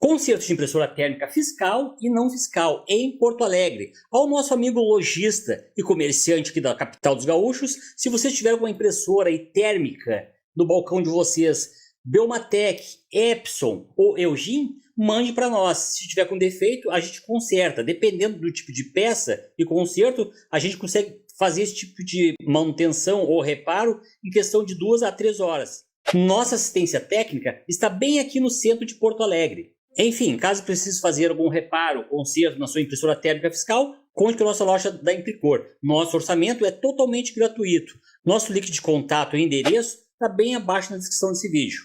Conserto de impressora térmica fiscal e não fiscal em Porto Alegre. Ao nosso amigo lojista e comerciante aqui da capital dos gaúchos, se você tiver uma impressora aí térmica no balcão de vocês, Belmatec, Epson ou Eugin, mande para nós. Se tiver com defeito, a gente conserta. Dependendo do tipo de peça e conserto, a gente consegue fazer esse tipo de manutenção ou reparo em questão de 2 a 3 horas. Nossa assistência técnica está bem aqui no centro de Porto Alegre. Enfim, caso precise fazer algum reparo, conserto na sua impressora térmica fiscal, conte com a nossa loja da Implicor. Nosso orçamento é totalmente gratuito. Nosso link de contato e endereço está bem abaixo na descrição desse vídeo.